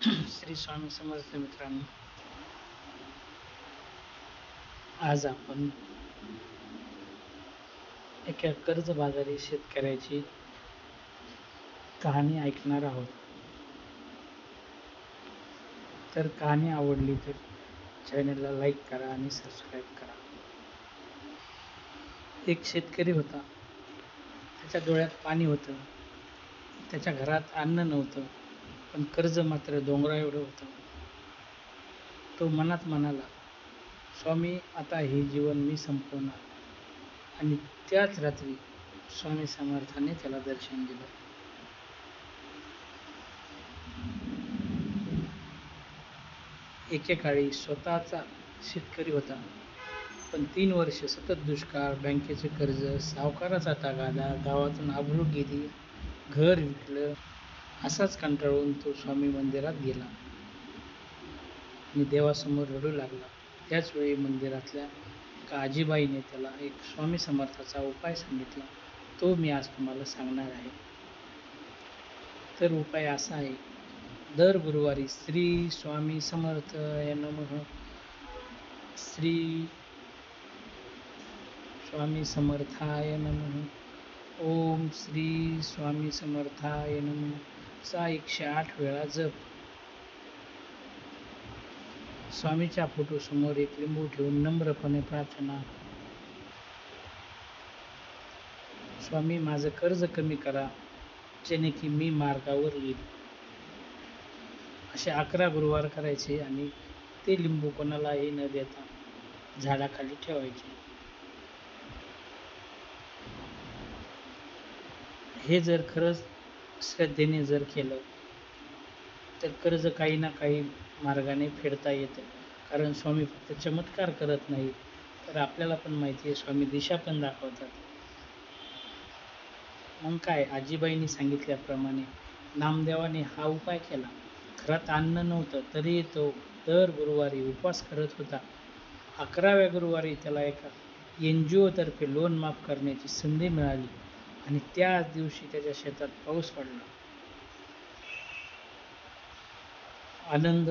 श्री स्वामी समर्थ मित्रांनो, आज आपण एका कर्जबाजारी शेतकऱ्याची कहाणी ऐकणार आहोत. तर कहाणी आवडली तर चॅनलला लाईक करा आणि सबस्क्राईब करा. एक शेतकरी होता. त्याच्या डोळ्यात पाणी होतं. त्याच्या घरात अन्न नव्हतं, पण कर्ज मात्र डोंगरा एवढं होतं. तो मनात म्हणाला, स्वामी, आता हे जीवन मी संपवणार. आणि त्याच रात्री स्वामी समर्थाने त्याला दर्शन दिलं. एकेकाळी स्वतःचा शेतकरी होता, पण 3 वर्ष सतत दुष्काळ, बँकेचे कर्ज, सावकाराचा तगादा, गावातून आबरू गेली, घर विकलं. असाच कंटाळून तो स्वामी मंदिरात गेला आणि देवासमोर रडू लागला. त्याच वेळी मंदिरातल्या एका आजीबाईने त्याला एक स्वामी समर्थाचा उपाय सांगितला. तो मी आज तुम्हाला सांगणार आहे. तर उपाय असा आहे, दर गुरुवारी श्री स्वामी समर्थाय नमः, श्री स्वामी समर्थाय नमः, ओम श्री स्वामी समर्थाय नमः चा 108 वेळा जप. स्वामीच्या फोटो समोर एक लिंबू ठेवून नम्रपणे प्रार्थना, स्वामी, माझं कर्ज कमी करा, जेणे की मी मार्गावर येईल. असे 11 गुरुवार करायचे आणि ते लिंबू कोणालाही न देता झाडाखाली ठेवायचे. हे जर खरंच श्रद्धेने जर केलं तर कर्ज काही ना काही मार्गाने फेडता येतं. कारण स्वामी फक्त चमत्कार करत नाही, तर आपल्याला पण माहिती आहे स्वामी दिशा पण दाखवतात. मग काय, आजीबाईंनी सांगितल्याप्रमाणे नामदेवाने हा उपाय केला. घरात अन्न नव्हतं तरी तो दर गुरुवारी उपवास करत होता. 11व्या गुरुवारी त्याला एका NGO तर्फे लोन माफ करण्याची संधी मिळाली आणि त्याच दिवशी त्याच्या शेतात पाऊस पडला. आनंद.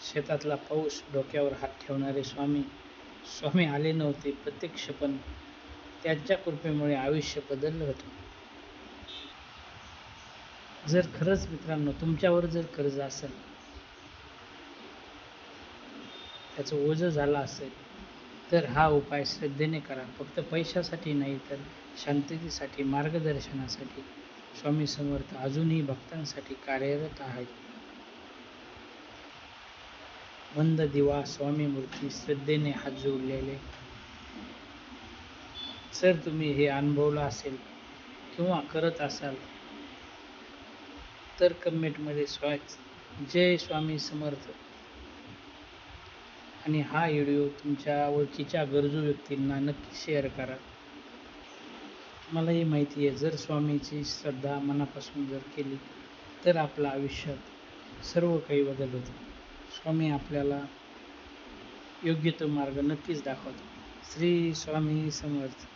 शेतातला पाऊस डोक्यावर हात ठेवणारे स्वामी आले नव्हते प्रत्यक्ष, पण त्यांच्या कृपेमुळे आयुष्य बदललं होतं. जर खरंच मित्रांनो तुमच्यावर जर कर्ज असेल, त्याचं ओझं झालं असेल, तर हा उपाय श्रद्धेने करा. फक्त पैशासाठी नाही, तर शांततेसाठी, मार्गदर्शनासाठी. स्वामी समर्थ अजूनही भक्तांसाठी कार्यरत आहेत. मंद दिवा, स्वामी मूर्ती, श्रद्धेने हात जोडलेले. जर तुम्ही हे अनुभवलं असेल किंवा करत असाल तर कमेंटमध्ये जय स्वामी समर्थ आणि हा व्हिडिओ तुमच्या ओळखीच्या गरजू व्यक्तींना नक्की शेअर करा. मलाही माहिती आहे, जर स्वामीची श्रद्धा मनापासून जर केली तर आपल्या आयुष्यात सर्व काही बदल होतो. स्वामी आपल्याला योग्य तो मार्ग नक्कीच दाखवतो. श्री स्वामी समर्थ.